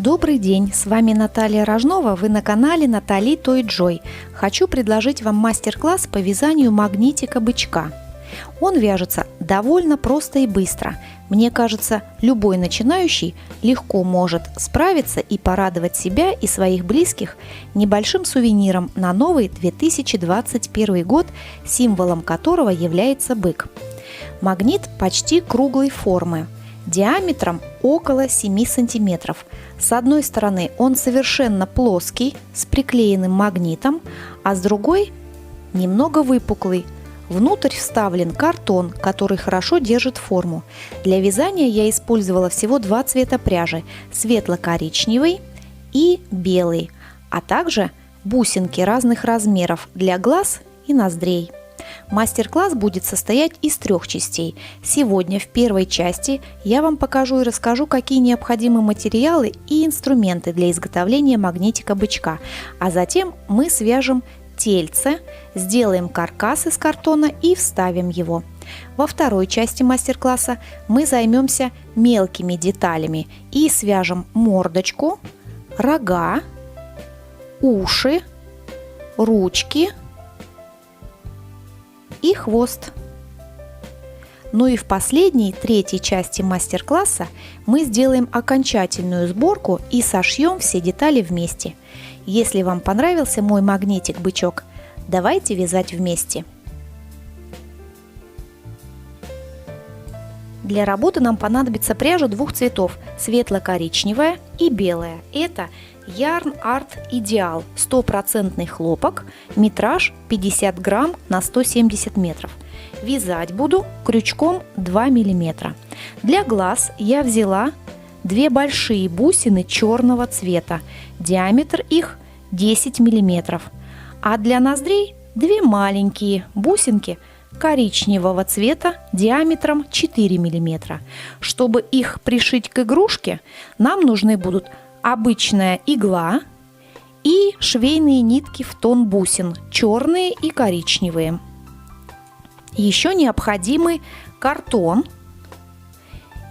Добрый день, с вами Наталья Рожнова, вы на канале Натали Той Джой. Хочу предложить вам мастер-класс по вязанию магнитика бычка. Он вяжется довольно просто и быстро. Мне кажется, любой начинающий легко может справиться и порадовать себя и своих близких небольшим сувениром на новый 2021 год, символом которого является бык. Магнит почти круглой формы, диаметром около 7 сантиметров. С одной стороны он совершенно плоский, с приклеенным магнитом, а с другой немного выпуклый. Внутрь вставлен картон, который хорошо держит форму. Для вязания я использовала всего два цвета пряжи – светло-коричневый и белый, а также бусинки разных размеров для глаз и ноздрей. Мастер-класс будет состоять из 3 частей. Сегодня в первой части я вам покажу и расскажу, какие необходимы материалы и инструменты для изготовления магнитика бычка, а затем мы свяжем тельце, сделаем каркас из картона и вставим его. Во второй части мастер-класса мы займемся мелкими деталями и свяжем мордочку, рога, уши, ручки и хвост. Ну и в последней, третьей части мастер-класса мы сделаем окончательную сборку и сошьем все детали вместе. Если вам понравился мой магнитик-бычок, давайте вязать вместе. Для работы нам понадобится пряжа двух цветов – светло-коричневая и белая. Это Yarn Art Ideal 100% хлопок, метраж 50 грамм на 170 метров. Вязать буду крючком 2 мм. Для глаз я взяла 2 большие бусины черного цвета, диаметр их 10 мм, а для ноздрей 2 маленькие бусинки коричневого цвета диаметром 4 мм. Чтобы их пришить к игрушке, нам нужны будут обычная игла и швейные нитки в тон бусин, черные и коричневые. Еще необходимы картон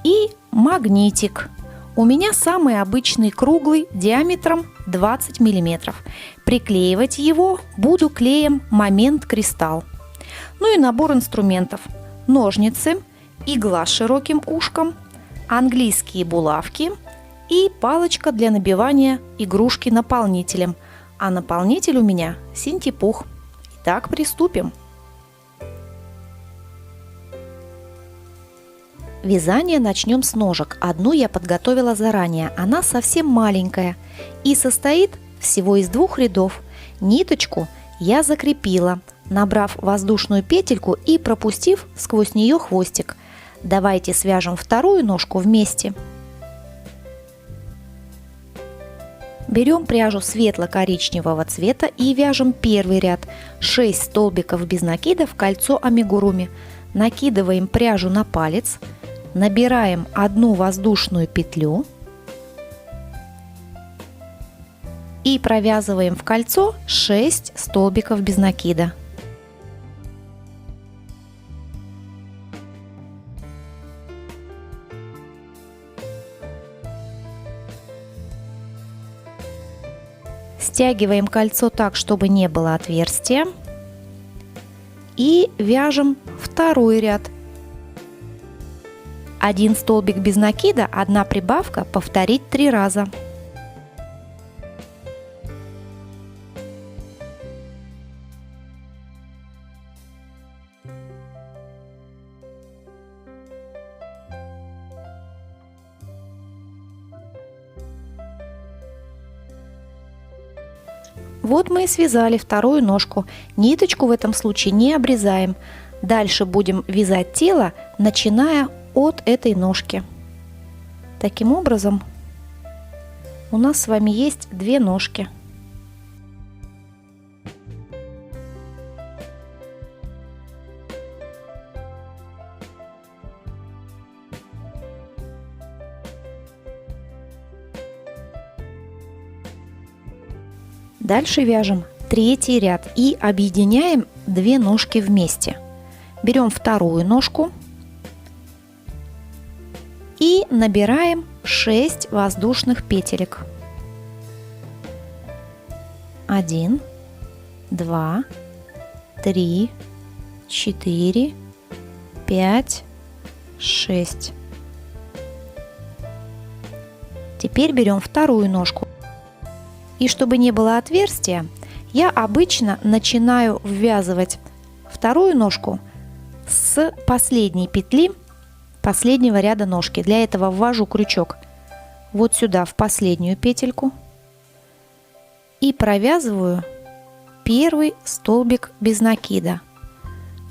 и магнитик. У меня самый обычный круглый диаметром 20 мм. Приклеивать его буду клеем Момент Кристалл. Ну и набор инструментов: ножницы, игла с широким ушком, английские булавки и палочка для набивания игрушки наполнителем. А наполнитель у меня синтепух. Итак, приступим. Вязание начнем с ножек. Одну я подготовила заранее, она совсем маленькая и состоит всего из 2 рядов. Ниточку я закрепила, набрав воздушную петельку и пропустив сквозь нее хвостик. Давайте свяжем вторую ножку вместе. Берем пряжу светло-коричневого цвета и вяжем первый ряд. 6 столбиков без накида в кольцо амигуруми. Накидываем пряжу на палец, набираем 1 воздушную петлю и провязываем в кольцо 6 столбиков без накида. Стягиваем кольцо так, чтобы не было отверстия, и вяжем второй ряд. 1 столбик без накида, 1 прибавка, повторить 3 раза. Вот мы и связали вторую ножку. Ниточку в этом случае не обрезаем. Дальше будем вязать тело, начиная от этой ножки. Таким образом, у нас с вами есть 2 ножки. Дальше вяжем 3-й ряд и объединяем 2 ножки вместе. Берем вторую ножку и и набираем 6 воздушных петелек. 1, 2, 3, 4, 5, 6. Теперь берем вторую ножку. И чтобы не было отверстия, я обычно начинаю ввязывать вторую ножку с последней петли последнего ряда ножки. Для этого ввожу крючок вот сюда, в последнюю петельку, и провязываю первый столбик без накида.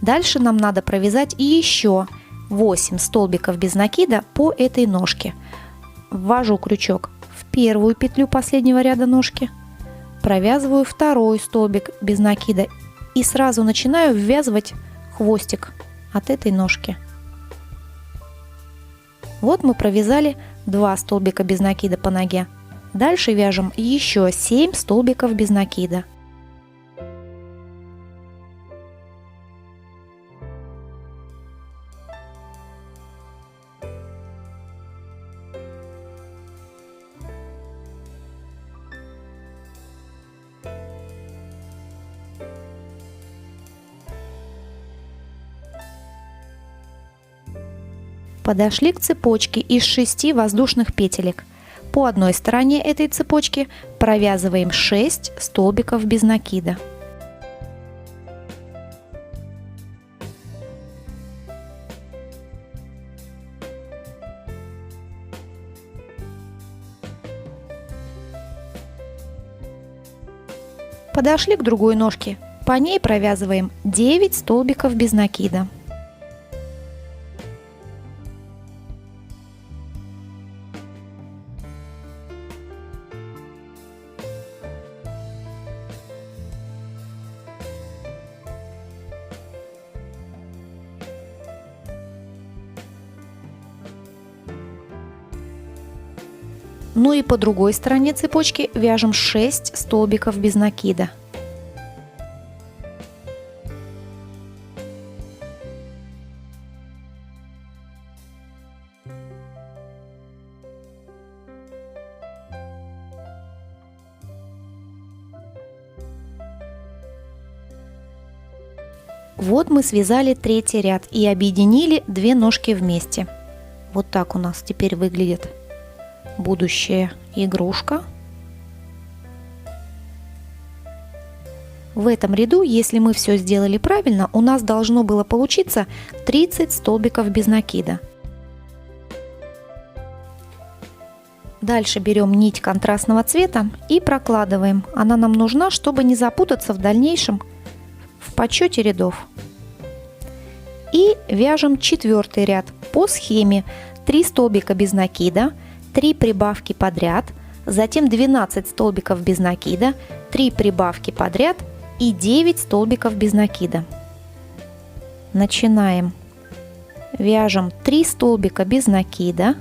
Дальше нам надо провязать еще 8 столбиков без накида по этой ножке. Ввожу крючок в первую петлю последнего ряда ножки, провязываю второй столбик без накида и сразу начинаю ввязывать хвостик от этой ножки. Вот мы провязали 2 столбика без накида по ноге. Дальше вяжем еще 7 столбиков без накида. Подошли к цепочке из 6 воздушных петелек. По одной стороне этой цепочки провязываем 6 столбиков без накида. Подошли к другой ножке. По ней провязываем 9 столбиков без накида. Ну и по другой стороне цепочки вяжем 6 столбиков без накида. Вот мы связали третий ряд и объединили 2 ножки вместе. Вот так у нас теперь выглядит будущая игрушка. В этом ряду, если мы все сделали правильно, у нас должно было получиться 30 столбиков без накида. Дальше берем нить контрастного цвета и прокладываем. Она нам нужна, чтобы не запутаться в дальнейшем в подсчете рядов. И вяжем 4 ряд по схеме: 3 столбика без накида, 3 прибавки подряд, затем 12 столбиков без накида, 3 прибавки подряд и 9 столбиков без накида. Начинаем. Вяжем 3 столбика без накида,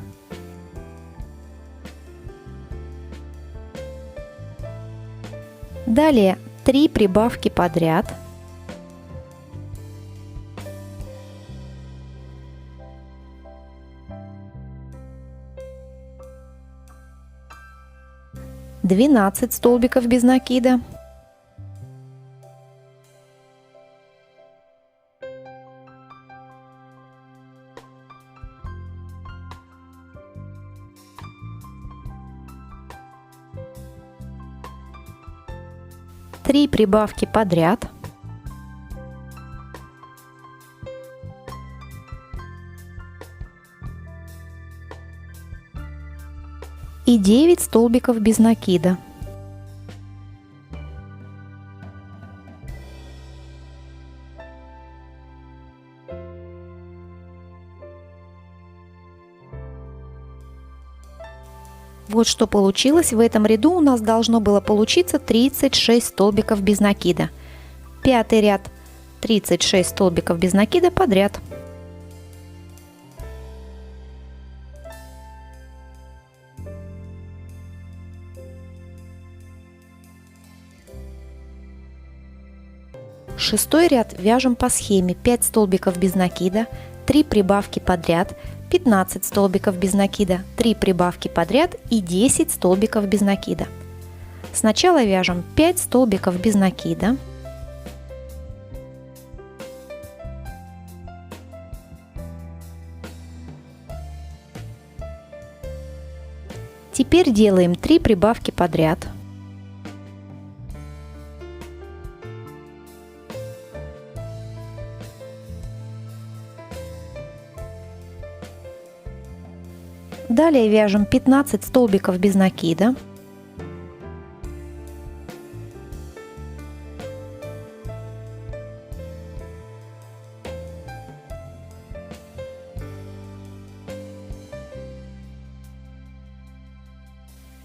далее 3 прибавки подряд, двенадцать столбиков без накида, три прибавки подряд, и 9 столбиков без накида. Вот что получилось. В этом ряду у нас должно было получиться 36 столбиков без накида. Пятый ряд 36 столбиков без накида подряд. Шестой ряд вяжем по схеме 5 столбиков без накида, 3 прибавки подряд, 15 столбиков без накида, 3 прибавки подряд и 10 столбиков без накида. Сначала вяжем 5 столбиков без накида. Теперь делаем 3 прибавки подряд. Далее вяжем 15 столбиков без накида.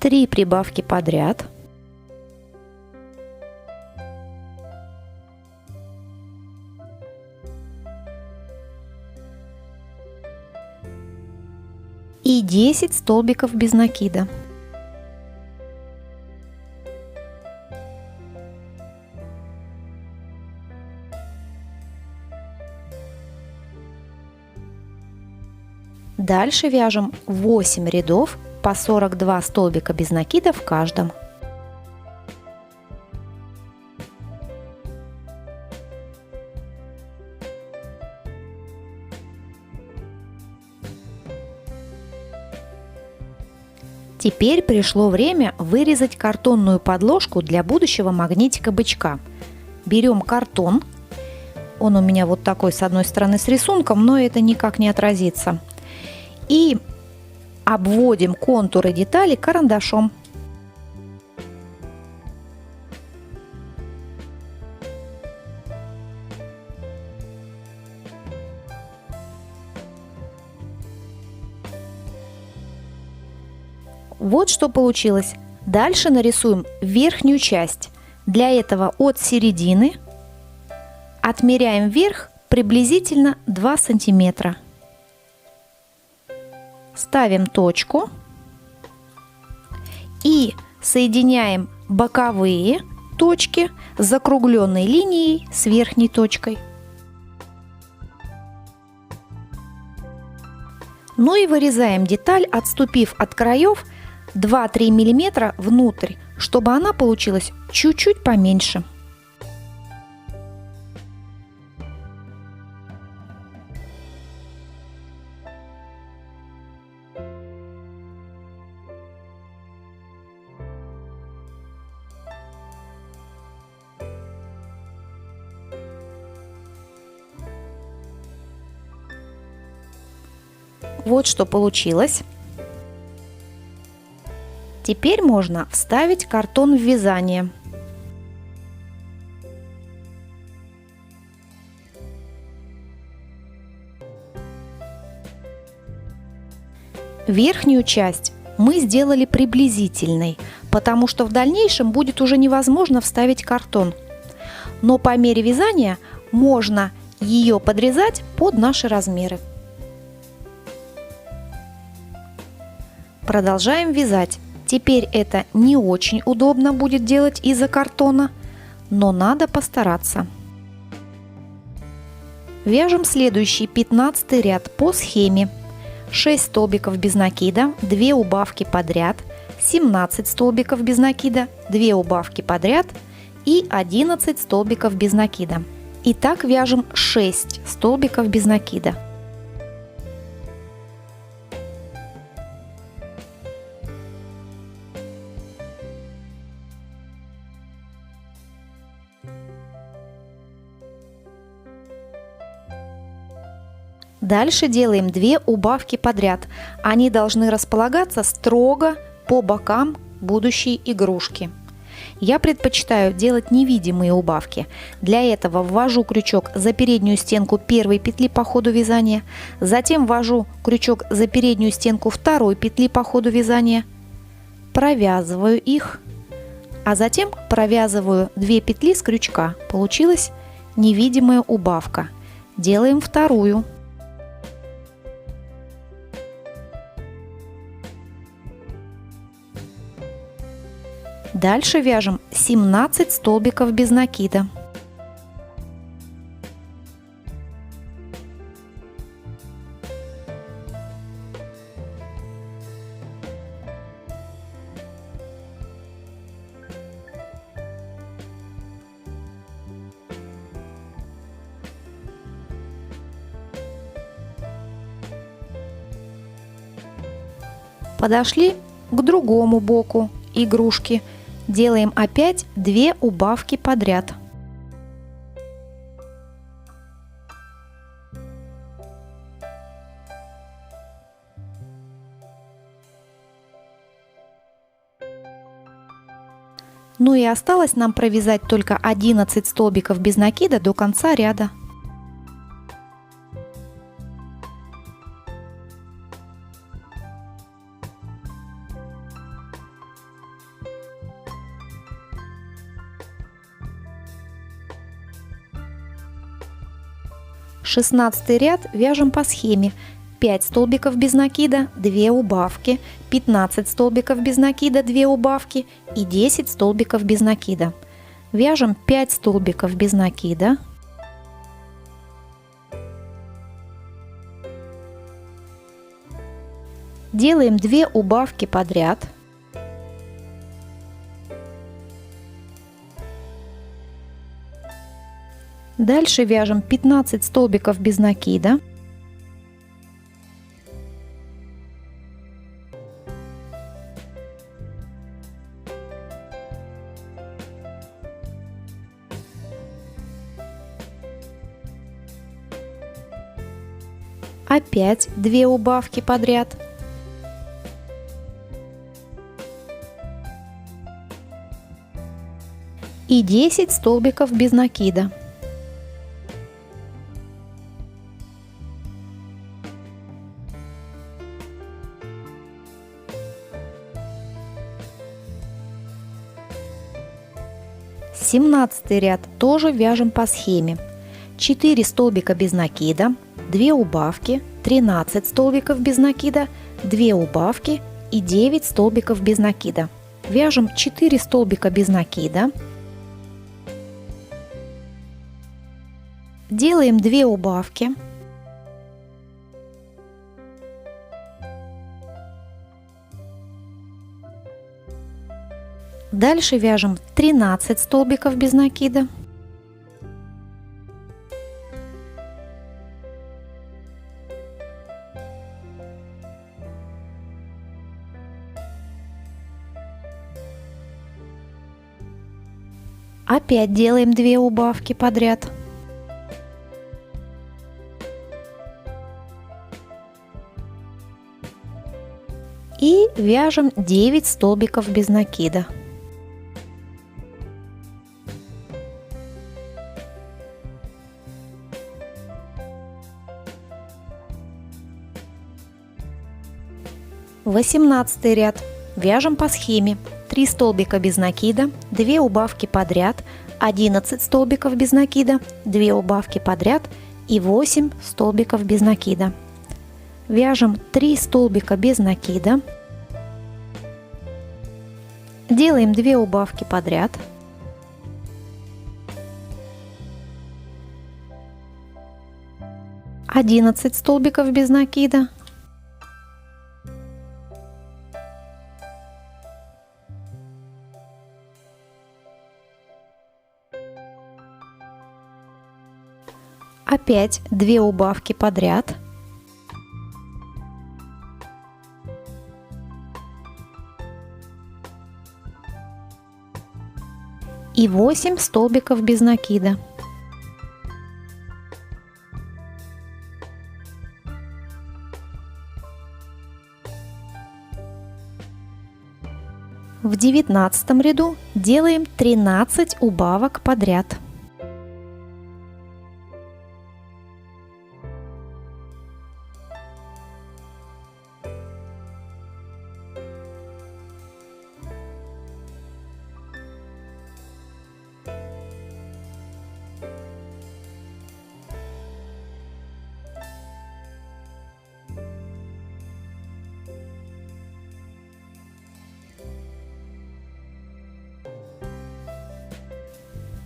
Три прибавки подряд. И 10 столбиков без накида. Дальше вяжем 8 рядов по 42 столбика без накида в каждом. Теперь пришло время вырезать картонную подложку для будущего магнитика бычка. Берем картон. Он у меня вот такой с одной стороны с рисунком, но это никак не отразится. И обводим контуры детали карандашом. Вот что получилось. Дальше нарисуем верхнюю часть. Для этого от середины отмеряем вверх приблизительно 2 сантиметра. Ставим точку и соединяем боковые точки с закругленной линией с верхней точкой. Ну и вырезаем деталь, отступив от краев 2-3 мм внутрь, чтобы она получилась чуть-чуть поменьше. Вот что получилось. Теперь можно вставить картон в вязание. Верхнюю часть мы сделали приблизительной, потому что в дальнейшем будет уже невозможно вставить картон. Но по мере вязания можно ее подрезать под наши размеры. Продолжаем вязать. Теперь это не очень удобно будет делать из-за картона, но надо постараться. Вяжем следующий 15 ряд по схеме. 6 столбиков без накида, 2 убавки подряд, 17 столбиков без накида, 2 убавки подряд и 11 столбиков без накида. Итак, вяжем 6 столбиков без накида. Дальше делаем 2 убавки подряд. Они должны располагаться строго по бокам будущей игрушки. Я предпочитаю делать невидимые убавки. Для этого ввожу крючок за переднюю стенку первой петли по ходу вязания, затем ввожу крючок за переднюю стенку второй петли по ходу вязания, провязываю их, а затем провязываю 2 петли с крючка. Получилась невидимая убавка. Делаем вторую. Дальше вяжем 17 столбиков без накида. Подошли к другому боку игрушки. Делаем опять 2 убавки подряд. Ну и осталось нам провязать только 11 столбиков без накида до конца ряда. Шестнадцатый ряд вяжем по схеме: 5 столбиков без накида, 2 убавки, 15 столбиков без накида, 2 убавки и 10 столбиков без накида. Вяжем 5 столбиков без накида, делаем 2 убавки подряд, дальше вяжем 15 столбиков без накида, опять 2 убавки подряд, и 10 столбиков без накида. Семнадцатый ряд тоже вяжем по схеме: 4 столбика без накида, 2 убавки, 13 столбиков без накида, 2 убавки и 9 столбиков без накида. Вяжем 4 столбика без накида, делаем 2 убавки, дальше вяжем 13 столбиков без накида, опять делаем 2 убавки подряд, и вяжем 9 столбиков без накида. Восемнадцатый ряд вяжем по схеме: 3 столбика без накида, 2 убавки подряд, 11 столбиков без накида, 2 убавки подряд и 8 столбиков без накида. Вяжем 3 столбика без накида, делаем 2 убавки подряд, одиннадцать столбиков без накида, опять 2 убавки подряд, и 8 столбиков без накида. В 19 ряду делаем 13 убавок подряд.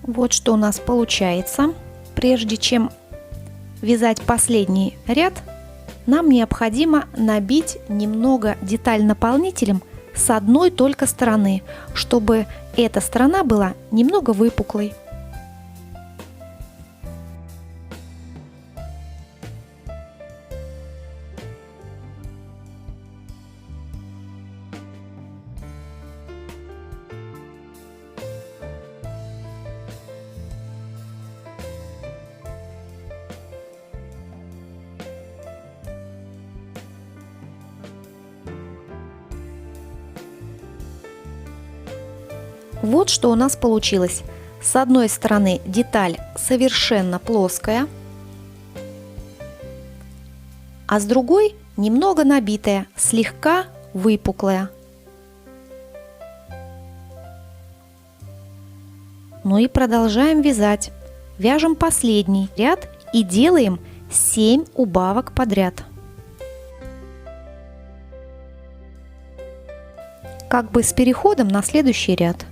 Вот что у нас получается. Прежде чем вязать последний ряд, нам необходимо набить немного деталь наполнителем с одной только стороны, чтобы эта сторона была немного выпуклой. Вот что у нас получилось. С одной стороны деталь совершенно плоская, а с другой немного набитая, слегка выпуклая. Ну и продолжаем вязать. Вяжем последний ряд и делаем 7 убавок подряд. Как бы с переходом на следующий ряд.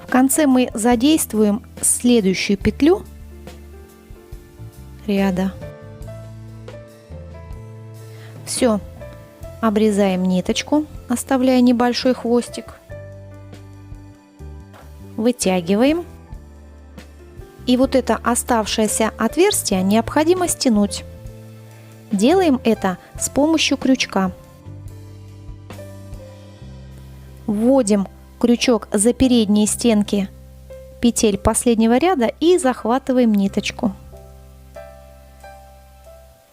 В конце мы задействуем следующую петлю ряда. Все, обрезаем ниточку, оставляя небольшой хвостик. Вытягиваем. И вот это оставшееся отверстие необходимо стянуть. Делаем это с помощью крючка. Вводим крючок за передние стенки петель последнего ряда и захватываем ниточку.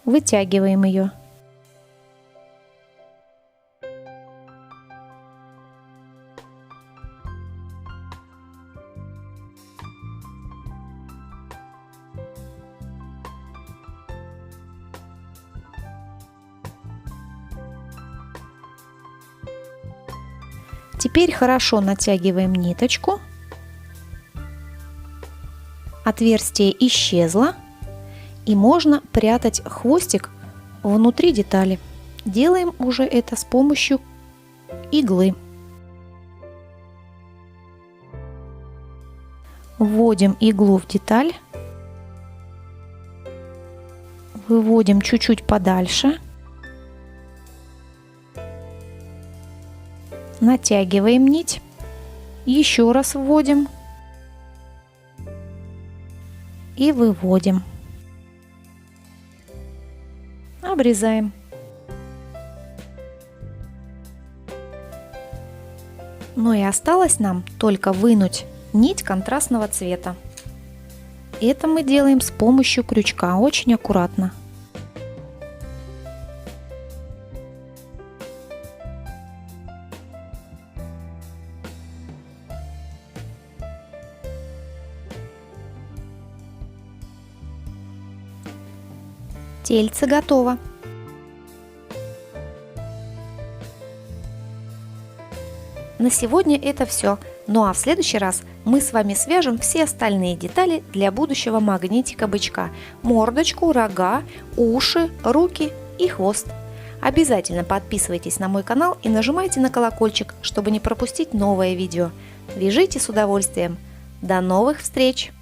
Вытягиваем ее. Теперь хорошо натягиваем ниточку. Отверстие исчезло. И можно прятать хвостик внутри детали. Делаем уже это с помощью иглы. Вводим иглу в деталь. Выводим чуть-чуть подальше. Натягиваем нить, еще раз вводим и выводим. Обрезаем. Ну и осталось нам только вынуть нить контрастного цвета. Это мы делаем с помощью крючка, очень аккуратно. Тельце готово. На сегодня это все. Ну а в следующий раз мы с вами свяжем все остальные детали для будущего магнитика бычка. Мордочку, рога, уши, руки и хвост. Обязательно подписывайтесь на мой канал и нажимайте на колокольчик, чтобы не пропустить новое видео. Вяжите с удовольствием. До новых встреч!